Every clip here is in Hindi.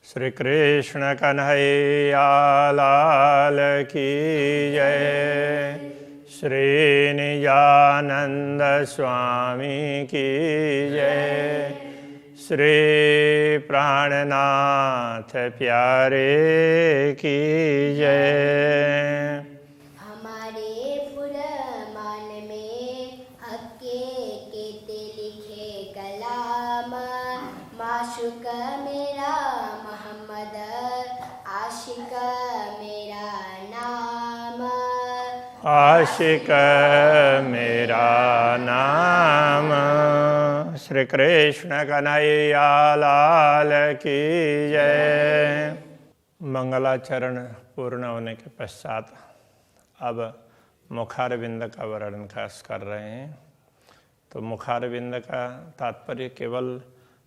श्री कृष्ण कन्हैया लाल की जय। श्री निजानंद स्वामी की जय। श्री प्राणनाथ प्यारे की जय। हमारे पुरमान में हक्के केते लिखे कलाम, माशुक मेरा मोहम्मद, आशिक मेरा नाम। आशिक मेरा नाम। श्री कृष्ण कन्हैया लाल की जय। मंगलाचरण पूर्ण होने के पश्चात अब मुखारविंद का वर्णन खास कर रहे हैं। तो मुखारविंद का तात्पर्य केवल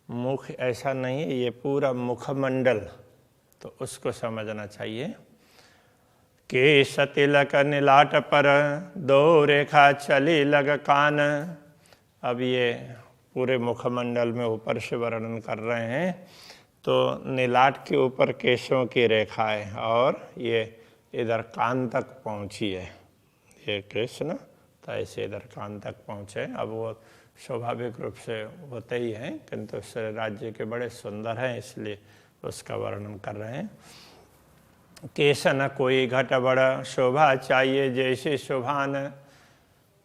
मुख ऐसा नहीं है, ये पूरा मुखमंडल, तो उसको समझना चाहिए। केश तिलक नीलाट पर दो रेखा चली लग कान। अब ये पूरे मुखमंडल में ऊपर से वर्णन कर रहे हैं। तो नीलाट के ऊपर केशों की रेखा है और ये इधर कान तक पहुंची है। ये कृष्ण तो ऐसे इधर कान तक पहुँचे। अब वो स्वाभाविक रूप से होते ही हैं, किंतु उस राज्य के बड़े सुंदर हैं, इसलिए उसका वर्णन कर रहे हैं। केश न कोई घट बड़ा, शोभा चाहिए जैसी शोभान।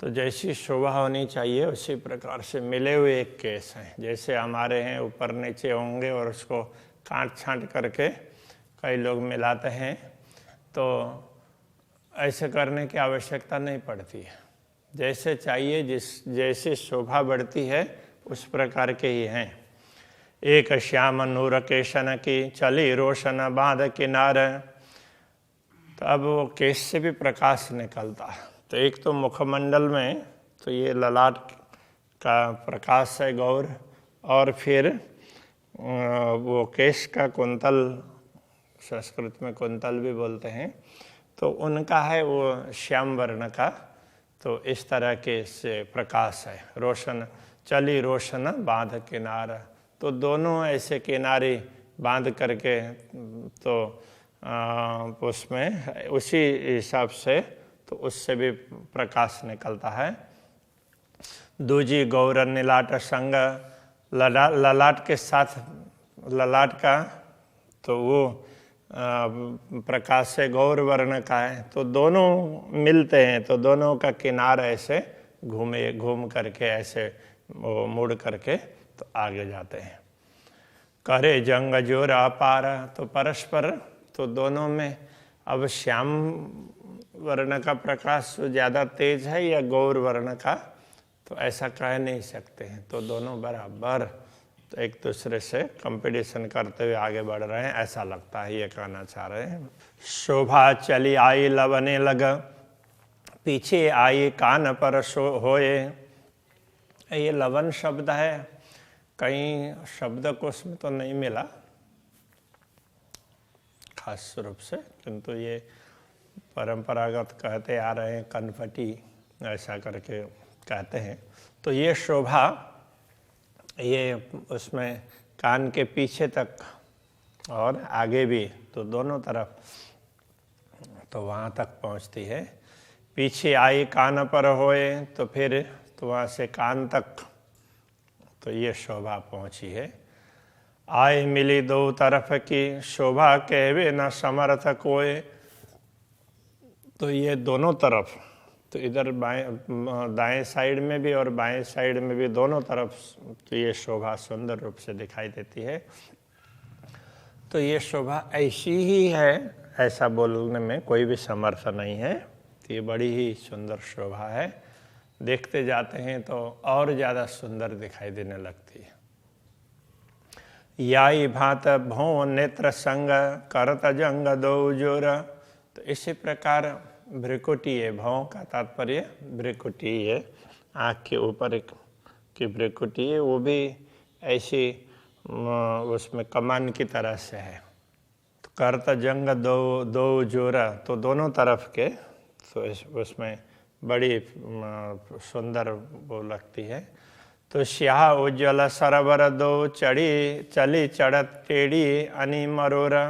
तो जैसी शोभा होनी चाहिए उसी प्रकार से मिले हुए एक केस हैं। जैसे हमारे हैं ऊपर नीचे होंगे और उसको काट छांट करके कई लोग मिलाते हैं, तो ऐसे करने की आवश्यकता नहीं पड़ती है। जैसे चाहिए, जैसे शोभा बढ़ती है उस प्रकार के ही हैं। एक श्याम नूर केशन की चली रोशन बांध किनार। तो अब वो केश से भी प्रकाश निकलता है। तो एक तो मुखमंडल में तो ये ललाट का प्रकाश है गौर, और फिर वो केश का कुंतल, संस्कृत में कुंतल भी बोलते हैं, तो उनका है वो श्याम वर्ण का। तो इस तरह के से प्रकाश है। रोशन चली रोशन बांध किनारा, तो दोनों ऐसे किनारे बांध करके तो उसमें उसी हिसाब से तो उससे भी प्रकाश निकलता है। दूजी गौर नीलाट संग, ललाट के साथ ललाट का तो वो प्रकाश से गौर वर्ण का है। तो दोनों मिलते हैं, तो दोनों का किनारा ऐसे घूम करके ऐसे वो मुड़ करके तो आगे जाते हैं। करे जंग जोर अपार, तो परस्पर तो दोनों में अब श्याम वर्ण का प्रकाश ज़्यादा तेज है या गौर वर्ण का, तो ऐसा कह नहीं सकते हैं। तो दोनों बराबर तो एक दूसरे से कंपटीशन करते हुए आगे बढ़ रहे हैं, ऐसा लगता है, ये कहना चाह रहे हैं। शोभा चली आई लवने लग, पीछे आई कान पर होए। ये लवन शब्द है, कहीं शब्दकोश में तो नहीं मिला खास रूप से, किंतु ये परंपरागत कहते आ रहे हैं, कनपटी ऐसा करके कहते हैं। तो ये शोभा ये उसमें कान के पीछे तक और आगे भी, तो दोनों तरफ तो वहाँ तक पहुँचती है। पीछे आई कान पर होए, तो फिर तो वहाँ से कान तक तो ये शोभा पहुँची है। आए मिली दो तरफ की, शोभा कहवे न समर्थ कोय। तो ये दोनों तरफ, तो इधर दाएं साइड में भी और बाएं साइड में भी, दोनों तरफ तो ये शोभा सुंदर रूप से दिखाई देती है। तो ये शोभा ऐसी ही है, ऐसा बोलने में कोई भी समर्थ नहीं है। तो ये बड़ी ही सुंदर शोभा है, देखते जाते हैं तो और ज़्यादा सुंदर दिखाई देने लगती है। याई भात भौ नेत्र संग, करत जंग दो जोर। तो इसी प्रकार भ्रिकुटी है, भौ का तात्पर्य भ्रिकुटी है, आँख के ऊपर की भ्रिकुटी है, वो भी ऐसी उसमें कमान की तरह से है। तो करत जंग दो जोरा, तो दोनों तरफ के, तो उसमें बड़ी सुंदर वो लगती है। तो स्याह उज्ज्वल सरवर दो चली चढ़त टेढ़ी अनि मरोरा।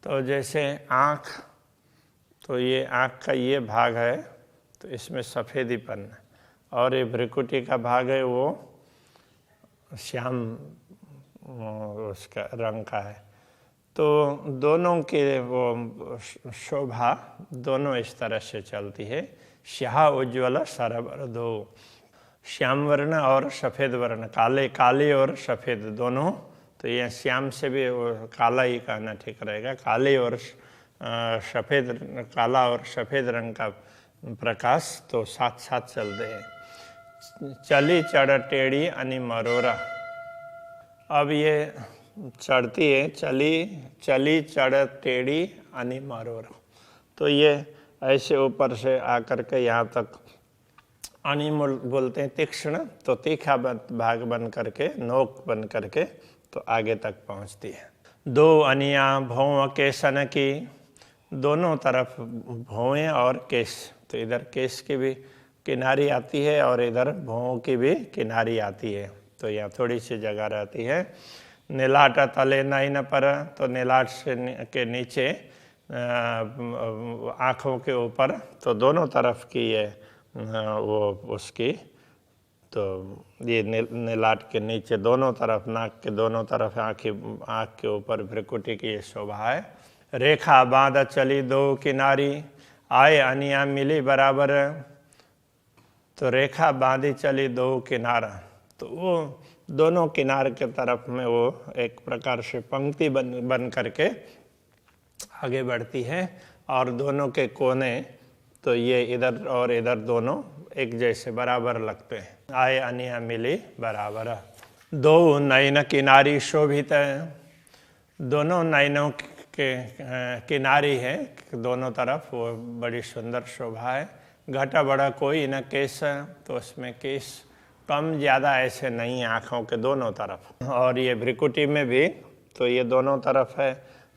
तो जैसे आँख, तो ये आँख का ये भाग है तो इसमें सफ़ेदीपन, और ये भ्रिकुटी का भाग है वो श्याम उसका रंग का है। तो दोनों के वो शोभा दोनों इस तरह से चलती है। स्याह उज्ज्वल सरवर दो, श्याम वर्ण और सफ़ेद वर्ण, काले और सफ़ेद दोनों। तो ये श्याम से भी वो काला ही कहना ठीक रहेगा, काले और सफ़ेद, काला और सफ़ेद रंग का प्रकाश तो साथ साथ चलते हैं। चली चढ़ टेढ़ी अनि मरोरा। अब ये चढ़ती है, चली चढ़ टेढ़ी अनि मरोरा। तो ये ऐसे ऊपर से आकर के यहाँ तक अनि बोलते हैं तीक्ष्ण, तो तीखा भाग बन करके, नोक बन करके तो आगे तक पहुँचती है। दो अनिया भौं केसन की, दोनों तरफ भौएं और केश। तो इधर केश की भी किनारी आती है और इधर भौं की भी किनारी आती है, तो यहाँ थोड़ी सी जगह रहती है। नीलाट तले नयन पर, तो नीलाट से के नीचे आँखों के ऊपर, तो दोनों तरफ की ये वो उसकी, तो ये नीलाट के नीचे दोनों तरफ, नाक के दोनों तरफ, आँख के ऊपर भ्रिकुटी की ये शोभा है। रेखा बाँध चली दो किनारी, आए अनिया मिली बराबर। तो रेखा बाँधी चली दो किनारा, तो वो दोनों किनार के तरफ में वो एक प्रकार से पंक्ति बन करके आगे बढ़ती है, और दोनों के कोने तो ये इधर और इधर दोनों एक जैसे बराबर लगते हैं। आए अनिया मिली बराबर। दो नयन किनारी शोभित, दोनों नयनों के किनारी है दोनों तरफ, वो बड़ी सुंदर शोभा है। घटा बड़ा कोई न केस, तो उसमें केस कम ज़्यादा ऐसे नहीं है आँखों के दोनों तरफ। और ये भ्रिकुटी में भी तो ये दोनों तरफ है,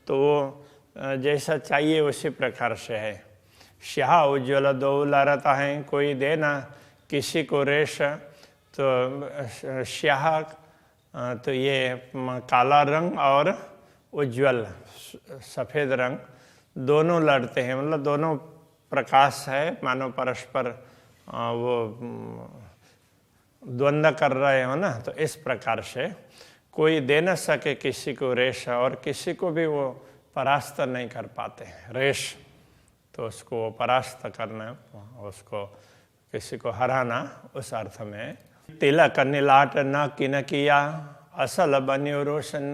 तो वो जैसा चाहिए उसी प्रकार से है। स्याह उज्ज्वल दो लहरता है, कोई दे ना किसी को रेश। तो स्याह तो ये काला रंग और उज्ज्वल सफ़ेद रंग दोनों लड़ते हैं, मतलब दोनों प्रकाश है, मानो परस्पर वो द्वंद्व कर रहे हो ना। तो इस प्रकार से कोई दे न सके किसी को रेश, और किसी को भी वो परास्त नहीं कर पाते। रेश तो उसको वो परास्त करना, उसको किसी को हराना, उस अर्थ में। तिलक नीलाट न किन किया, असल बन्यो रोशन।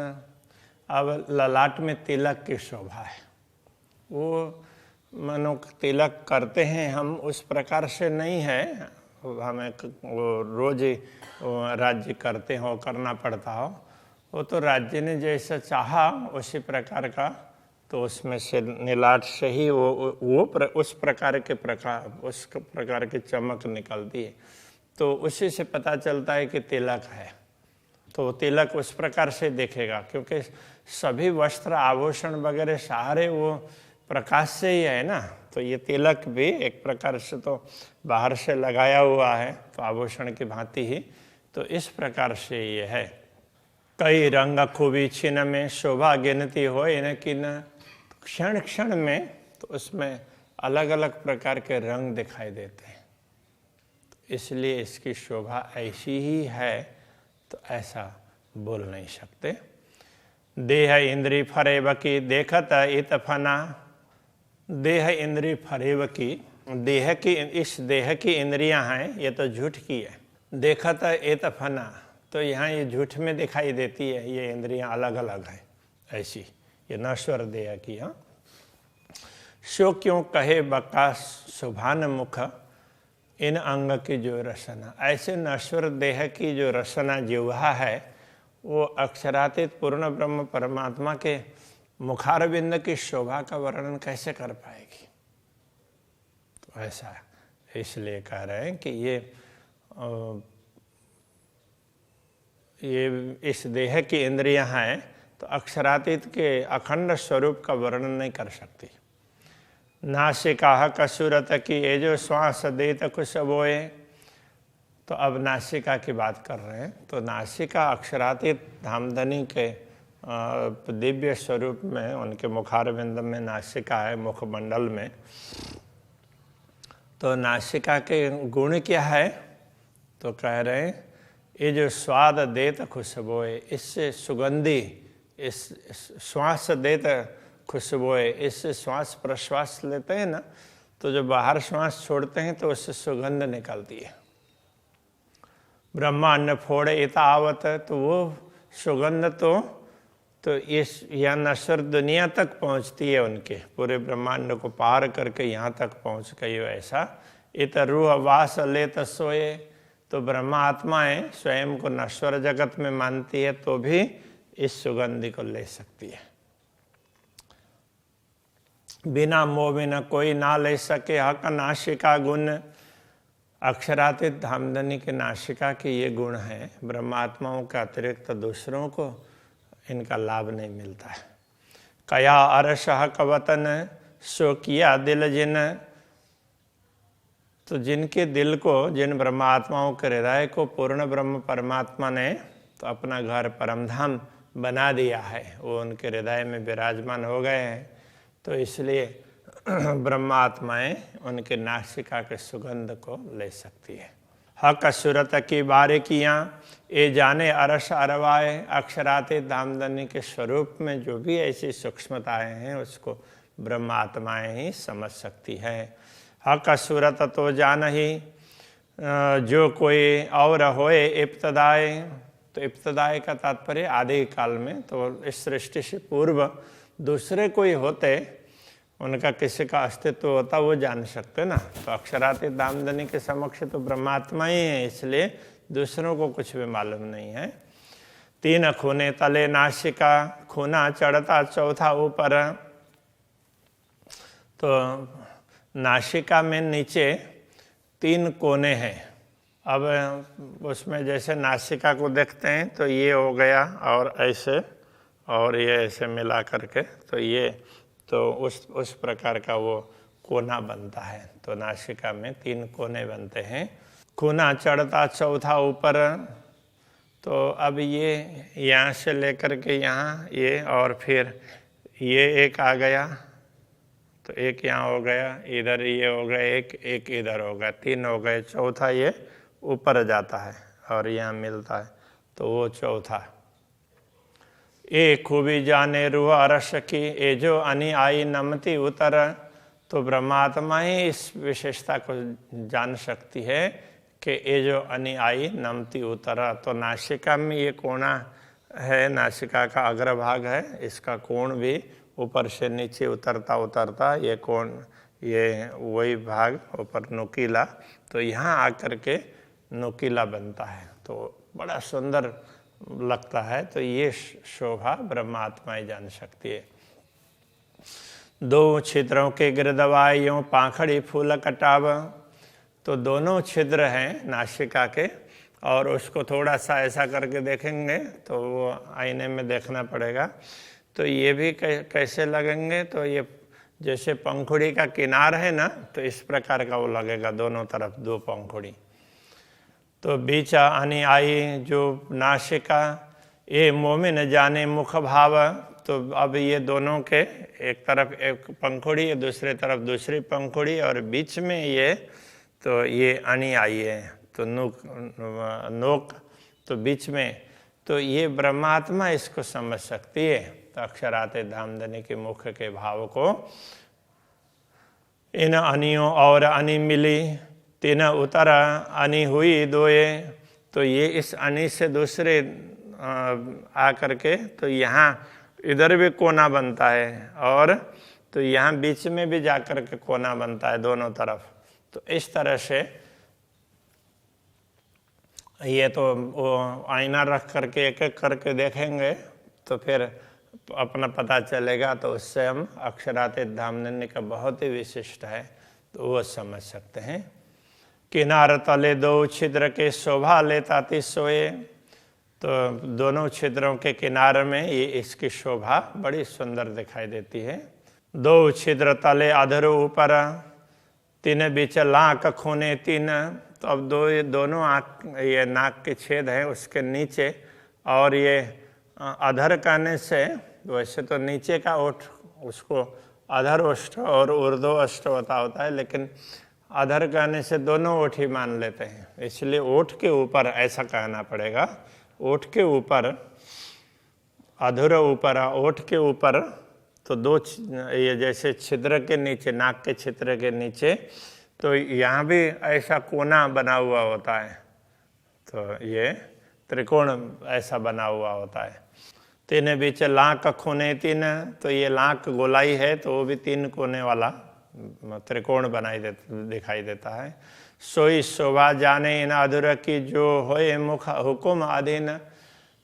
अब ललाट में तिलक की शोभा है, वो मानो तिलक करते हैं हम उस प्रकार से नहीं है, हमें वो रोज ही राज्य करते हो, करना पड़ता हो। वो तो राज्य ने जैसा चाहा उसी प्रकार का, तो उसमें से नीलाट से ही उस प्रकार की चमक निकलती है, तो उसी से पता चलता है कि तिलक है। तो तिलक उस प्रकार से देखेगा, क्योंकि सभी वस्त्र आभूषण वगैरह सारे वो प्रकाश से ही है ना। तो ये तिलक भी एक प्रकार से तो बाहर से लगाया हुआ है, तो आभूषण की भांति ही, तो इस प्रकार से ये है। कई रंग खूबी छिन में, शोभा गिनती हो इन किन। क्षण क्षण में तो उसमें अलग अलग प्रकार के रंग दिखाई देते हैं, तो इसलिए इसकी शोभा ऐसी ही है, तो ऐसा बोल नहीं सकते। देह इंद्री फरेब की, देखत इत फना। देह इंद्री फरेब की, देह की, इस देह की इंद्रियां हैं, ये तो झूठ की है। देखत इत फना, तो यहाँ ये झूठ में दिखाई देती है, ये इंद्रियां अलग अलग है ऐसी, ये नश्वर देह की। हाँ, सो क्यों कहे बका सुभान मुख, इन अंग की जो रसना। ऐसे नश्वर देह की जो रसना जिह्वा है, वो अक्षरातीत पूर्ण ब्रह्म परमात्मा के मुखारविंद की शोभा का वर्णन कैसे कर पाएगी। तो ऐसा इसलिए कह रहे हैं कि ये इस देह की इंद्रियां हैं, तो अक्षरातीत के अखंड स्वरूप का वर्णन नहीं कर सकती। नासिका कसूरत की, ये जो श्वास देत कुछ बोए, तो अब नासिका की बात कर रहे हैं। तो नासिका अक्षरातीत धामधनी के दिव्य स्वरूप में, उनके मुखारविंद में नासिका है, मुखमंडल में। तो नासिका के गुण क्या है? तो कह रहे हैं ये जो स्वाद देत खुशबोए, इससे सुगंधी, इस श्वास देत खुशबोए, इससे श्वास प्रश्वास लेते हैं ना, तो जो बाहर श्वास छोड़ते हैं तो उससे सुगंध निकलती है। ब्रह्मांड फोड़े इतावत, तो वो सुगंध तो इस यहाँ नश्वर दुनिया तक पहुँचती है, उनके पूरे ब्रह्मांड को पार करके यहाँ तक पहुँच गई। वैसा इत रूह वास लेत सोए, तो ब्रह्मा आत्माएं स्वयं को नश्वर जगत में मानती है तो भी इस सुगंधि को ले सकती है। बिना मोह बिना कोई ना ले सके हक नासिका गुण, अक्षरातीत धामधनी के नासिका के ये गुण हैं। ब्रह्मात्माओं के अतिरिक्त दूसरों को इनका लाभ नहीं मिलता है। कया अरस हक वतन, सो किया दिल जिन, तो जिनके दिल को, जिन ब्रह्मात्माओं के हृदय को पूर्ण ब्रह्म परमात्मा ने तो अपना घर परमधाम बना दिया है, वो उनके हृदय में विराजमान हो गए हैं। तो इसलिए ब्रह्मात्माएं उनके नासिका के सुगंध को ले सकती है। हक सूरत की बारीकियाँ ये जाने अरस अरवाए, अक्षरातीत धामधनी के स्वरूप में जो भी ऐसी सूक्ष्मताएं हैं उसको ब्रह्मात्माएं ही समझ सकती है। हक सूरत तो जान ही जो कोई और होए इब्तदाए, तो इब्तदाए का तात्पर्य आदि काल में, तो इस सृष्टि से पूर्व दूसरे कोई होते, उनका किसी का अस्तित्व होता, वो जान सकते ना। तो अक्षरातीत धामधनी के समक्ष तो ब्रह्मात्मा ही है, इसलिए दूसरों को कुछ भी मालूम नहीं है। तीन खूने तले नासिका, खूना चढ़ता चौथा ऊपर, तो नासिका में नीचे 3 कोने हैं। अब उसमें जैसे नासिका को देखते हैं तो ये हो गया और ऐसे, और ये ऐसे मिला करके, तो ये तो उस प्रकार का वो कोना बनता है। तो नासिका में 3 कोने बनते हैं। खूना चढ़ता चौथा ऊपर, तो अब ये यहाँ से लेकर के यहाँ ये, और फिर ये एक आ गया, तो एक यहाँ हो गया, इधर ये हो गया, एक इधर हो गया, 3 हो गए। चौथा ये ऊपर जाता है और यहाँ मिलता है, तो वो चौथा। ए खूबी जाने रूह अरस की, ए जो अनि आई नमती उतर, तो ब्रह्मात्मा ही इस विशेषता को जान सकती है कि ये जो अनि आई नमती उतरा। तो नासिका में ये कोना है, नासिका का अग्रभाग है, इसका कोण भी ऊपर से नीचे उतरता उतरता ये कोण, ये वही भाग ऊपर नुकीला, तो यहाँ आकर के नुकीला बनता है, तो बड़ा सुंदर लगता है। तो ये शोभा ब्रह्मात्मा ही जान सकती है। 2 छिद्रों के गिरदवाए यूं पाखड़ी फूल कटाव, तो दोनों छिद्र हैं नासिका के, और उसको थोड़ा सा ऐसा करके देखेंगे तो वो आईने में देखना पड़ेगा। तो ये भी कैसे लगेंगे? तो ये जैसे पंखुड़ी का किनार है ना, तो इस प्रकार का वो लगेगा, दोनों तरफ 2 पंखुड़ी। तो बीच अनि आई जो नासिका, ये मोमिन जाने मुख भाव, तो अब ये दोनों के एक तरफ एक पंखुड़ी, दूसरे तरफ दूसरी पंखुड़ी, और बीच में ये, तो ये अनि आई है, तो नोक तो बीच में, तो ये ब्रह्मात्मा इसको समझ सकती है। तो अक्षरातीत धामधनी के मुख के भाव को, इन अनियों और अनि मिली, 3 उतर अनि हुई दोए, तो ये इस अनि से दूसरे आ करके, तो यहाँ इधर भी कोना बनता है, और तो यहाँ बीच में भी जाकर के कोना बनता है दोनों तरफ। तो इस तरह से ये तो वो आईना रख करके एक एक करके देखेंगे तो फिर अपना पता चलेगा, तो उससे हम अक्षरातीत धामधनी का बहुत ही विशिष्ट है तो वो समझ सकते हैं। किनार तले 2 छिद्र के शोभा लेता ती सोए, तो दोनों छिद्रों के किनारे में ये इसकी शोभा बड़ी सुंदर दिखाई देती है। 2 छिद्र तले अधर ऊपर, 3 बीच लाख खूने 3, तो अब ये दोनों आँख, ये नाक के छेद हैं उसके नीचे, और ये अधर कहने से वैसे तो नीचे का ओठ उसको अधर ओष्ठ और ऊर्ध्व ओष्ठ होता है, लेकिन अधर कहने से दोनों ओठ ही मान लेते हैं, इसलिए ओठ के ऊपर ऐसा कहना पड़ेगा। ओठ के ऊपर, अधर ऊपर, ओठ के ऊपर, तो दो ये जैसे छिद्र के नीचे, नाक के छिद्र के नीचे, तो यहाँ भी ऐसा कोना बना हुआ होता है, तो ये त्रिकोण ऐसा बना हुआ होता है। तीन बीच लाक खूने तीन, तो ये लाक गोलाई है तो वो भी 3 कोने वाला त्रिकोण दिखाई देता है। सोई शोभा जाने इन अधुर की जो होए मुख हुकुम अधीन,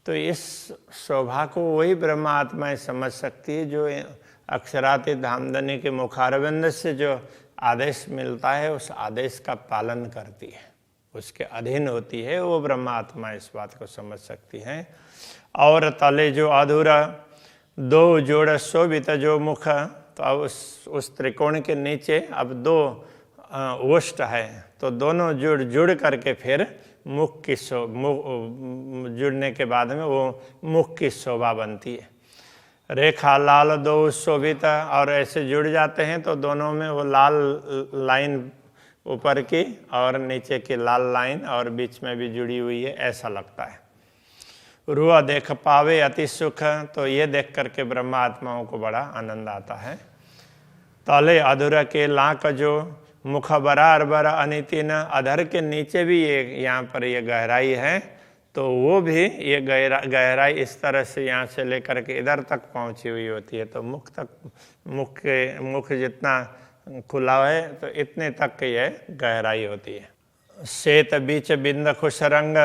तो इस शोभा को वही ब्रह्मात्माएं समझ सकती है जो अक्षरातीत धामधनी के मुखारविंद से जो आदेश मिलता है उस आदेश का पालन करती है, उसके अधीन होती है, वो ब्रह्मात्मा इस बात को समझ सकती हैं। और तले जो अधूरा 2 जोड़ शोभित जो मुख, तो अब उस त्रिकोण के नीचे अब 2 ओष्ठ है, तो दोनों जुड़ करके फिर मुख की जुड़ने के बाद में वो मुख की शोभा बनती है। रेखा लाल 2 शोभित, और ऐसे जुड़ जाते हैं तो दोनों में वो लाल लाइन ऊपर की और नीचे की लाल लाइन और बीच में भी जुड़ी हुई है, ऐसा लगता है। रुआ देख पावे अति सुख, तो ये देख करके ब्रह्मात्माओं को बड़ा आनंद आता है। तले अधूरा के लाक जो मुख बरार बर अनितिन, अधर के नीचे भी ये यहाँ पर ये गहराई है, तो वो भी ये गहराई इस तरह से यहाँ से लेकर के इधर तक पहुँची हुई होती है, तो मुख जितना खुला है तो इतने तक ये गहराई होती है। श्वेत बीच बिंद खुश रंग,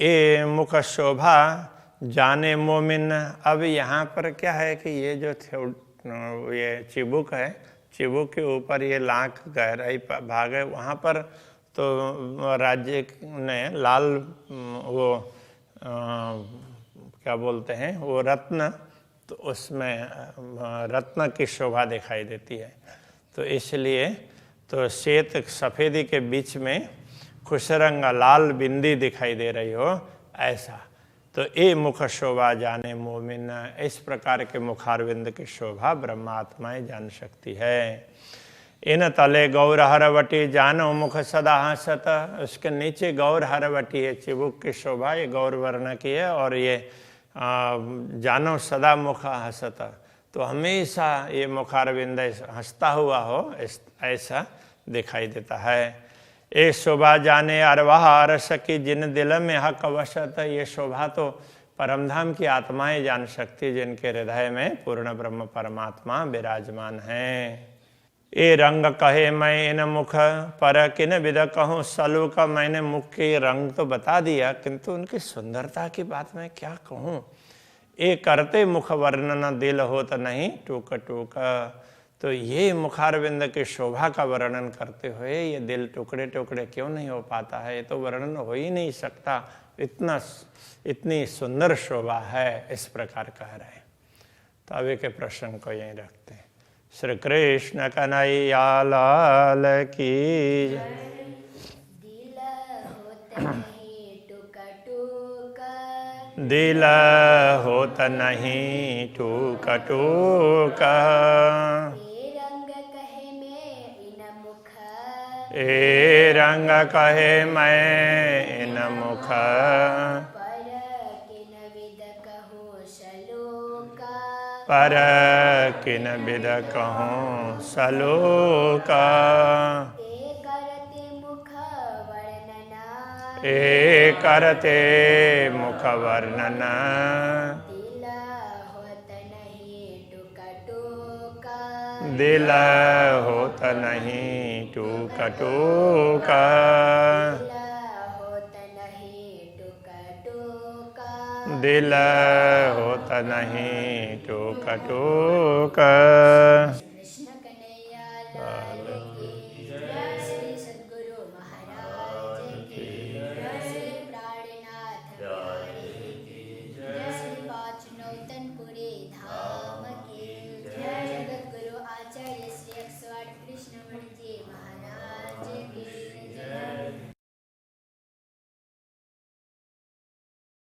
ए मुख शोभा जाने मोमिन। अब यहाँ पर क्या है कि ये जो ये चिबुक है, चिबुक के ऊपर ये लाख गहराई भाग है, वहाँ पर तो राज्य ने लाल वो क्या बोलते हैं वो रत्न, तो उसमें रत्न की शोभा दिखाई देती है, तो इसलिए तो श्वेत सफ़ेदी के बीच में खुशरंग लाल बिंदी दिखाई दे रही हो ऐसा, तो ए मुख शोभा जाने मोमिन, इस प्रकार के मुखारविंद की शोभा ब्रह्मात्माएं जान सकती है। इन तले गौर हरवटी जानो मुख सदा हंसत, उसके नीचे गौर हरवटी है, चिबुक की शोभा ये गौर वर्ण की है, और ये जानो सदा मुख हंसत, तो हमेशा ये मुखारविंद हंसता हुआ हो ऐसा दिखाई देता है। ए शोभा जाने अरवाह अरस की जिन दिल में हक वशत, ये शोभा तो परमधाम की आत्माएं जान सकती जिनके हृदय में पूर्ण ब्रह्म परमात्मा विराजमान हैं। ए रंग कहे मैं इन मुख पर किन विद कहूँ सलू का, मैंने मुख के रंग तो बता दिया किंतु उनकी सुंदरता की बात मैं क्या कहूँ। ए करते मुख वर्णन दिल होत नहीं टूक टूक, तो ये मुखारविंद की शोभा का वर्णन करते हुए ये दिल टुकड़े टुकड़े क्यों नहीं हो पाता है, ये तो वर्णन हो ही नहीं सकता, इतनी सुंदर शोभा है, इस प्रकार कह रहे हैं। तो अभी के प्रश्न को यहीं रखते हैं। श्री कृष्ण कन्हैया लाल की दिल होत नहीं टूक टूक, ए रंग कहे मैं इन मुख पर किन विद कहूँ सलोका, ए करते मुख वर्णना दिल होत नहीं टूक टूका, दिल होत नहीं टूक टूक।